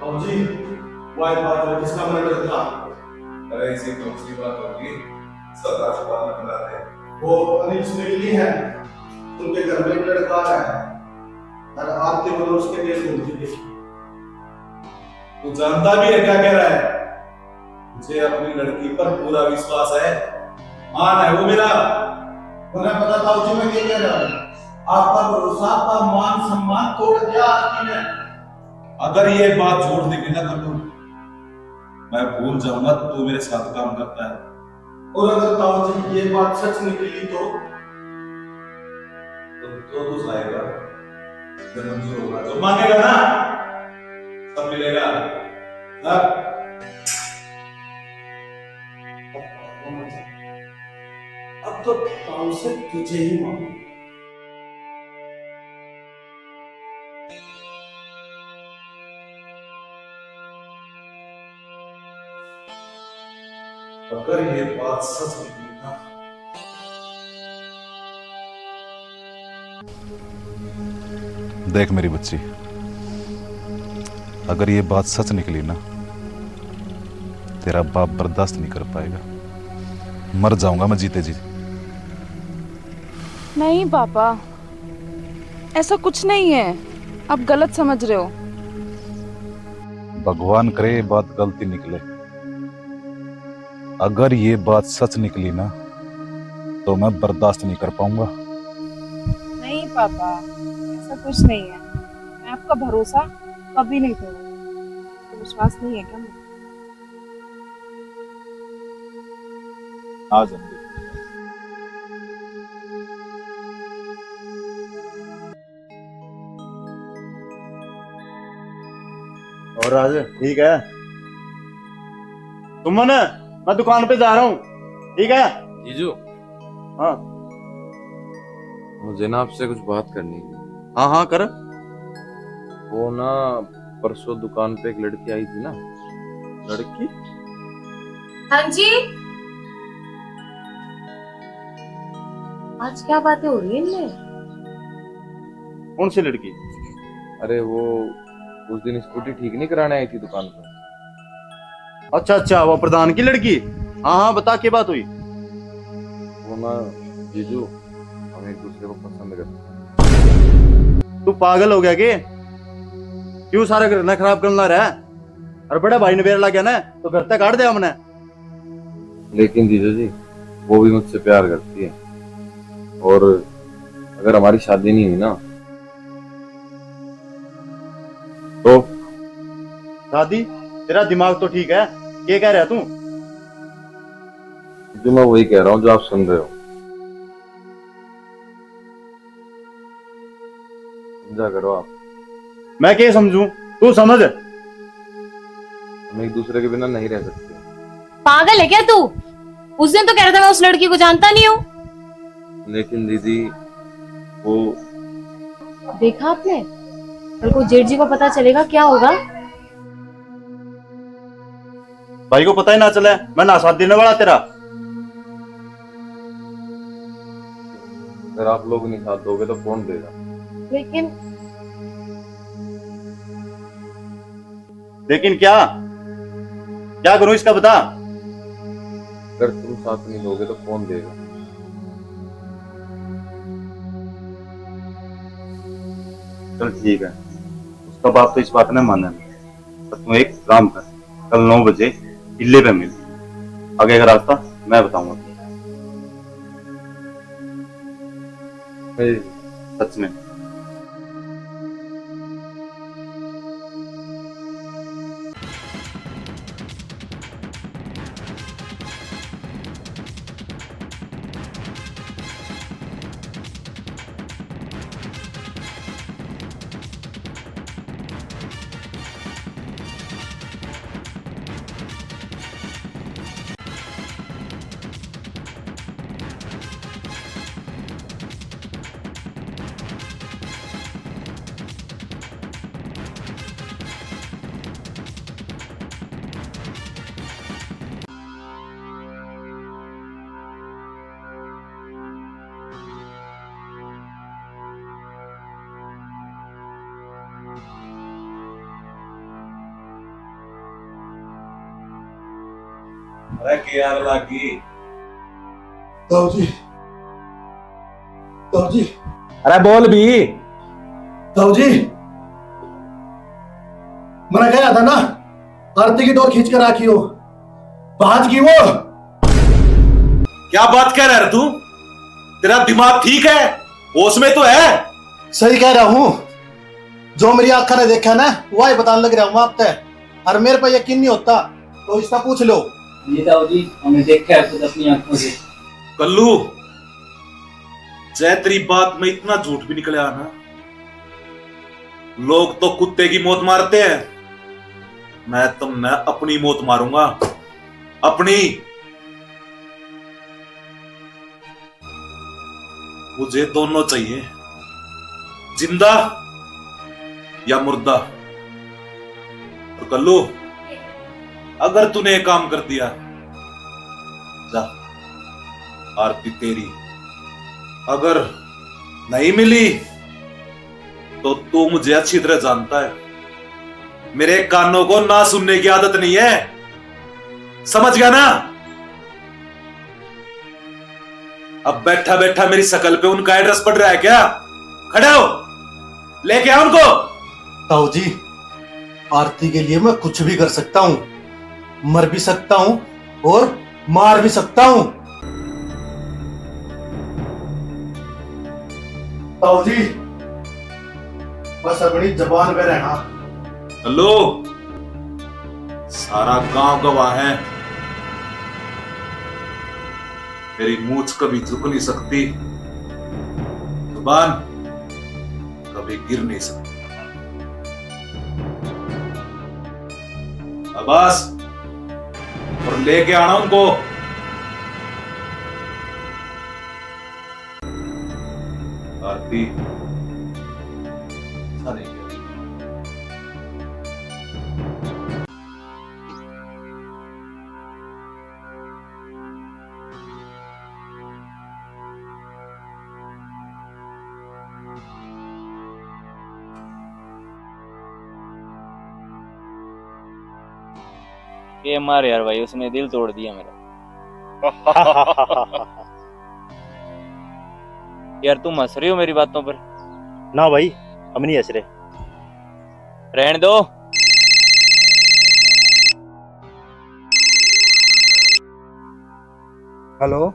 बाबू जी, वो बात है जिसका मैंने डर था। अरे इसी कौन सी बात होगी, सदा जुबान बनाते हैं। वो अनिल से निकली है, उनके घर में एक लड़का है और आपके बदले उसके देश घूमती थी। तू जानता भी है क्या कह रहा है? मुझे अपनी लड़की पर पूरा विश्वास है, मान है वो मेरा। उन्हें पता था उसी में क्या कह रहा है। आपका भरोसा, आपका मान सम्मान तोड़ दिया आदमी ने। अगर ये बात झूठ निकली ना कर लूं, मैं भूल जाऊंगा तू मेरे साथ काम करता है। और अगर ताऊ जी ये बात सच निकली तो तू जाएगा, जब मंजूर होगा तो मांगेगा ना, सब मिलेगा ना। अब तो ताऊ से तुझे ही मांगू। अगर ये बात सच निकली ना, देख मेरी बच्ची, अगर ये बात सच निकली ना, तेरा बाप बर्दाश्त नहीं कर पाएगा। मर जाऊंगा मैं जीते जी। नहीं पापा, ऐसा कुछ नहीं है, आप गलत समझ रहे हो। भगवान करे ये बात गलती निकले। अगर ये बात सच निकली ना, तो मैं बर्दाश्त नहीं कर पाऊंगा। नहीं पापा, ऐसा कुछ नहीं है, मैं आपका भरोसा कभी नहीं तोड़ूंगी। आपको विश्वास नहीं है क्या मुझे? आ जाऊंगी। और राज ठीक है? सुमन, मैं दुकान पे जा रहा हूँ, ठीक है? जीजू, हाँ मुझे ना आपसे कुछ बात करनी है। हाँ हाँ कर। वो ना परसों दुकान पे एक लड़की आई थी ना। लड़की? हाँ जी, आज क्या बातें हो रही है इनमें? कौन सी लड़की? अरे वो उस दिन स्कूटी ठीक नहीं कराने आई थी दुकान पर। अच्छा अच्छा, वो प्रधान की लड़की। हाँ हाँ बता, क्या बात हुई? वो ना जीजू, हम एक दूसरे को पसंद करते हैं। तू पागल हो गया के? क्यों सारा घर ना खराब करना रहा? और बड़ा भाई ने बेर लग गया ना, तो घर तक काट दिया हमने। लेकिन जीजू जी, वो भी मुझसे प्यार करती है, और अगर हमारी शादी नहीं हुई ना तो। शादी? तेरा दिमाग तो ठीक है, क्या कह रहा है तू? जो मैं वही कह रहा हूँ जो आप सुन रहे हो। समझा करो आप। मैं क्या समझूं, तू समझ। हम एक दूसरे के बिना नहीं रह सकते। पागल है क्या तू? उस दिन तो कह रहा था मैं उस लड़की को जानता नहीं हूँ। लेकिन दीदी, वो देखा आपने, कल को जेठ जी को पता चलेगा क्या होगा। भाई को पता ही ना चले, मैं ना साथ देने वाला तेरा। अगर आप लोग नहीं साथ दोगे तो कौन देगा? लेकिन लेकिन क्या क्या करूं इसका बता। अगर तुम साथ नहीं दोगे तो कौन देगा? चल ठीक है, उसका बाप तो इस बात में माने नहीं। तो तू एक काम कर, कल 9 बजे किले पे मिल। आगे का रास्ता मैं बताऊंगा। सच में। अरे क्या आग लागी? ताऊ जी, ताऊ जी, अरे बोल भी। ताऊ जी, मैंने कहा था ना आरती की डोर खींच कर राखी हो, भाज की वो। क्या बात कह रहा है तू? तेरा दिमाग ठीक है? होश में तो है? सही कह रहा हूं, जो मेरी आंखों ने देखा ना वही बताने लग रहा हूं आप तय। और मेरे पर यकीन नहीं होता तो इसका पूछ लो। ये ताऊ जी हमने देखा है खुद अपनी आंखों से। कल्लू, जय तेरी बात में इतना झूठ भी निकले ना, लोग तो कुत्ते की मौत मारते हैं, मैं तुमने अपनी मौत मारूंगा, अपनी। मुझे दोनों चाहिए, जिंदा या मुर्दा। और कल्लू, अगर तूने ये काम कर दिया, जा, आरती तेरी। अगर नहीं मिली तो तू मुझे अच्छी तरह जानता है, मेरे कानों को ना सुनने की आदत नहीं है, समझ गया ना? अब बैठा बैठा मेरी शकल पे उनका एड्रेस पड़ रहा है क्या? खड़े हो, लेके आओ उनको। ताऊ जी, आरती के लिए मैं कुछ भी कर सकता हूं, मर भी सकता हूं और मार भी सकता हूं। ताऊ जी, बस अपनी जबान पे रहना। हेलो, सारा गांव गवाह है, मेरी मूंछ कभी झुक नहीं सकती, जुबान कभी गिर नहीं सकती। अब्बास, और लेके आना उनको। आरती ऐसा नहीं किया। ये मार यार भाई, उसने दिल तोड़ दिया मेरा। यार तुम हंस रही हो मेरी बातों पर? ना भाई, हम नहीं हंस रहे। रहने दो। हेलो,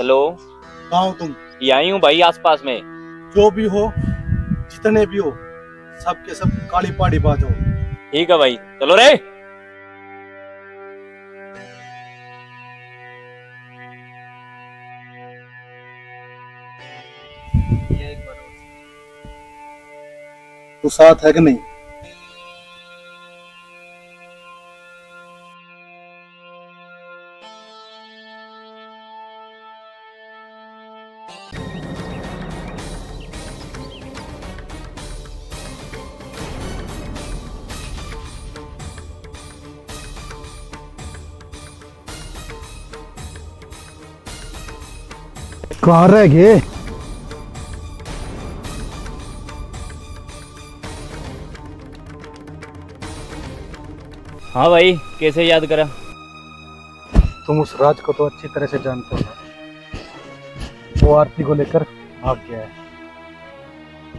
हेलो, कहाँ हो तुम? ये आई हूँ भाई आसपास में। जो भी हो, जितने भी हो, सबके सब काली पाड़ी बाजो। ठीक है भाई, चलो रे। तू साथ है कि नहीं? कहाँ रह गए? हाँ भाई, कैसे याद करा? तुम उस राज को तो अच्छी तरह से जानते हो। वो आरती को लेकर भाग गया है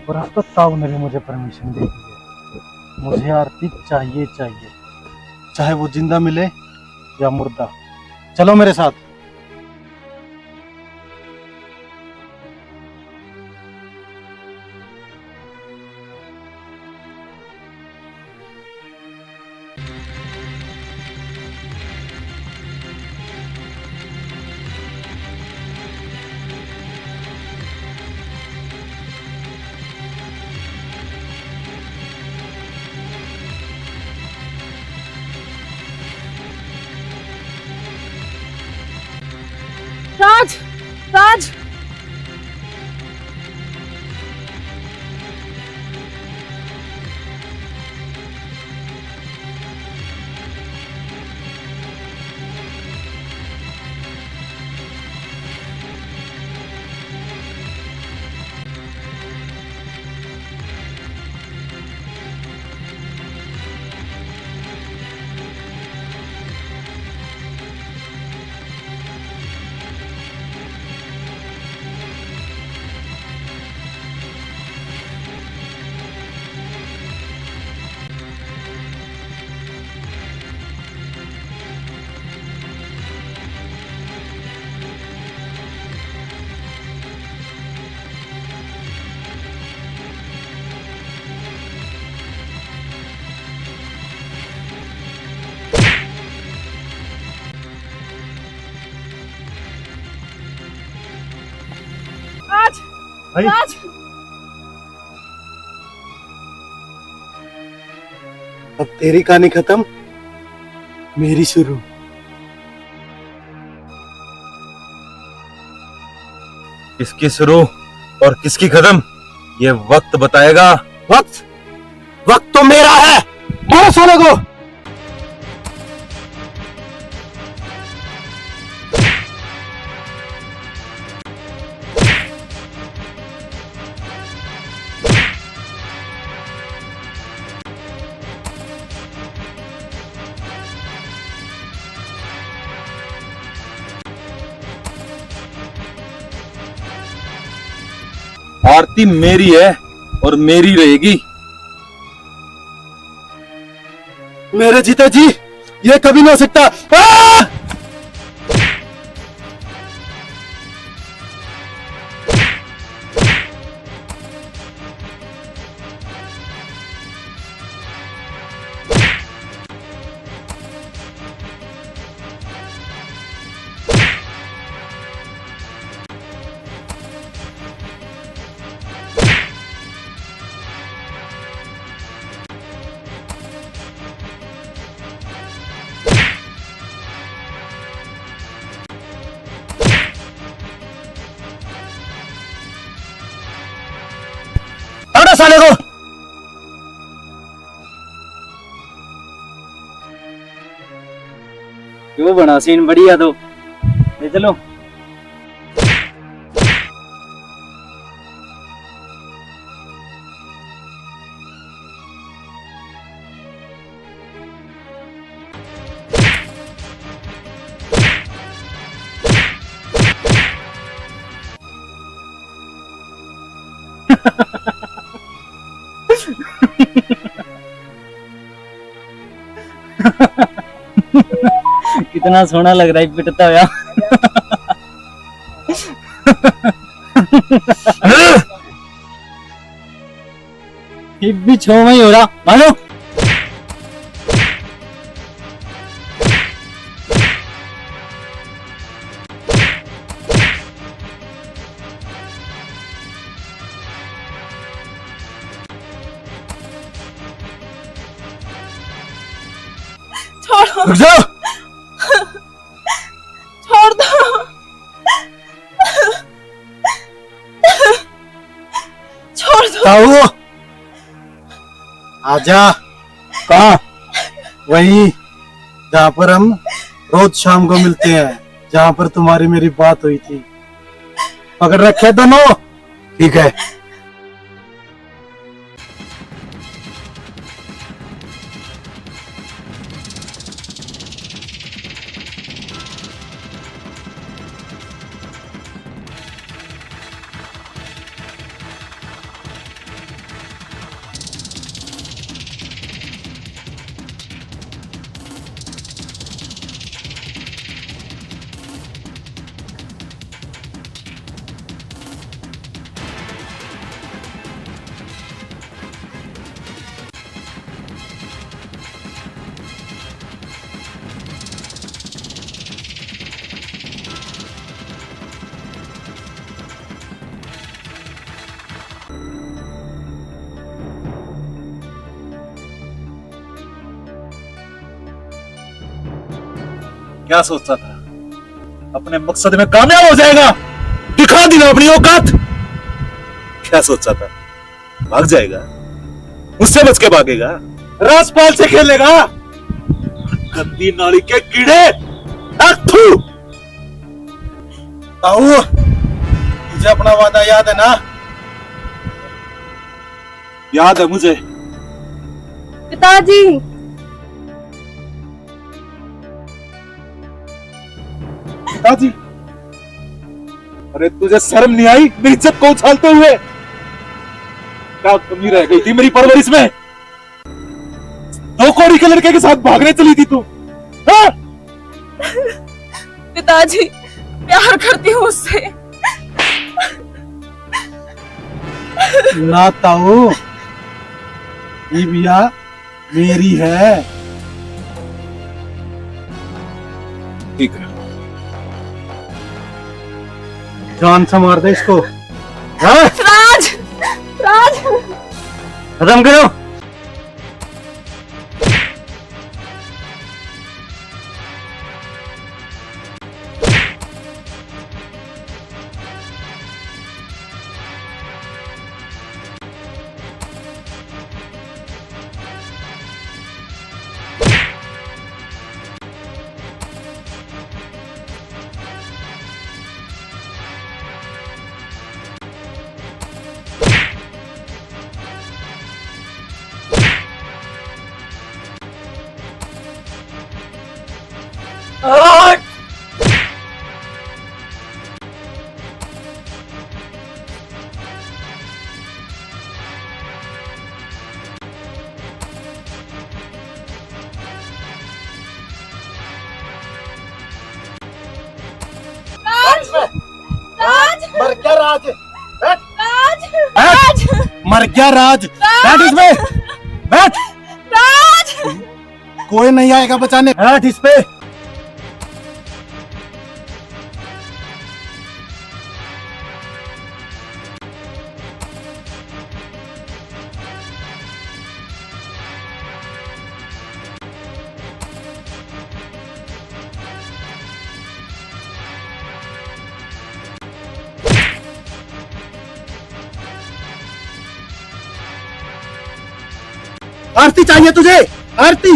और अब तो ताऊ ने भी मुझे परमिशन दे दी है। मुझे आरती चाहिए चाहिए, चाहे वो जिंदा मिले या मुर्दा। चलो मेरे साथ। राज, राज, भाई राज अब तेरी कहानी खत्म, मेरी शुरू। किसकी शुरू और किसकी खत्म ये वक्त बताएगा। वक्त वक्त तो मेरा है, मारो साले को। आरती मेरी है और मेरी रहेगी। मेरे जीते जी ये कभी नहीं हो सकता। अरे साले को। क्यों बना सीन बढ़िया तो ले चलो। कितना सोना लग रहा है पिटता हुआ। ये भी 6 में ही हो रहा मानो। छोड़ो, रुक जाओ। छोड़ दो, छोड़ दो। ताऊ आजा। कहाँ? वहीं जहाँ पर हम रोज शाम को मिलते हैं, जहाँ पर तुम्हारी मेरी बात हुई थी। पकड़ रखे दोनों? ठीक है। क्या सोचता था अपने मकसद में कामयाब हो जाएगा? दिखा दी ना अपनी औकात। क्या सोचा था भाग जाएगा, मुझसे बच के भागेगा, राजपाल से खेलेगा? गंदी नाली के कीड़े। थू। ताऊ तुझे अपना वादा याद है ना? याद है मुझे। पिताजी, पिताजी, अरे तुझे शर्म नहीं आई मेरी इज्जत को उछालते हुए? क्या कमी रह गई थी मेरी परवरिश में? 2 कौड़ी के लड़के के साथ भागने चली थी तू। हाँ? पिताजी प्यार करती हूँ उससे। ना ताऊ, ये बिया मेरी है। ठीक है, जान से मार दे इसको। हाँ? राज खत्म करो। मर गया राज। राज मर गया राज। बैठ इसमें, बैठ। राज कोई नहीं आएगा बचाने। बैठ इस पे। आरती चाहिए तुझे, आरती।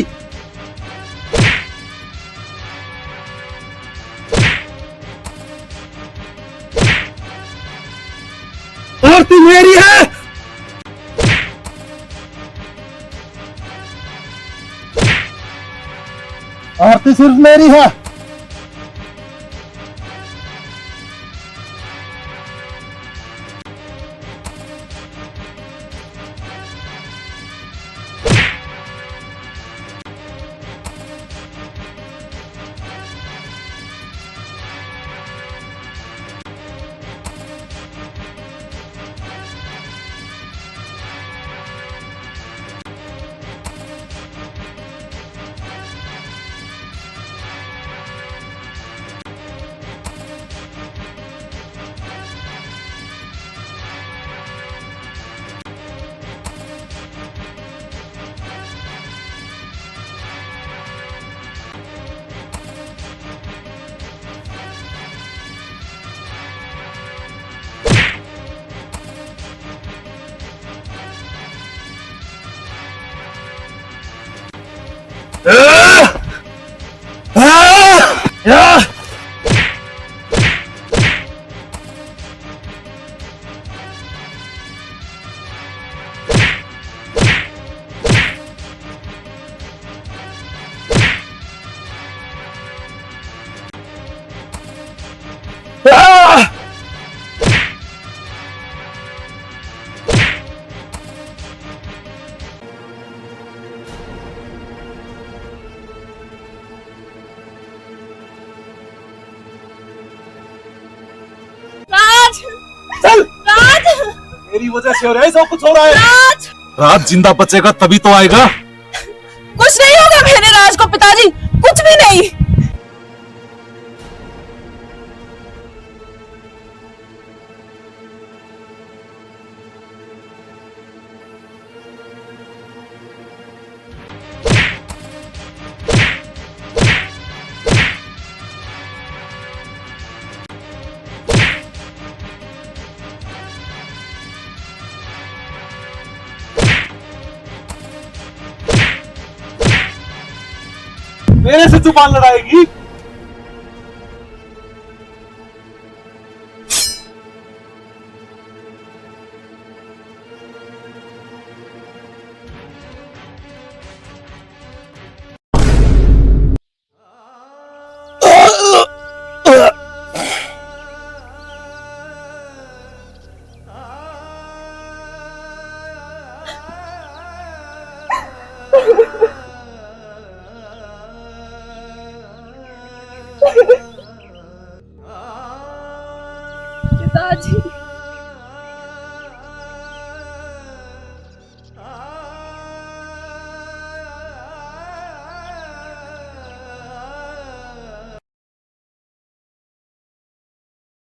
आरती मेरी है। आरती सिर्फ मेरी है। मेरी वजह से हो रहा है सब कुछ हो रहा है। राज जिंदा बचेगा तभी तो आएगा। कुछ नहीं होगा मेरे राज को पिताजी, कुछ भी नहीं। मेरे से जुबान लड़ाएगी। पिताजी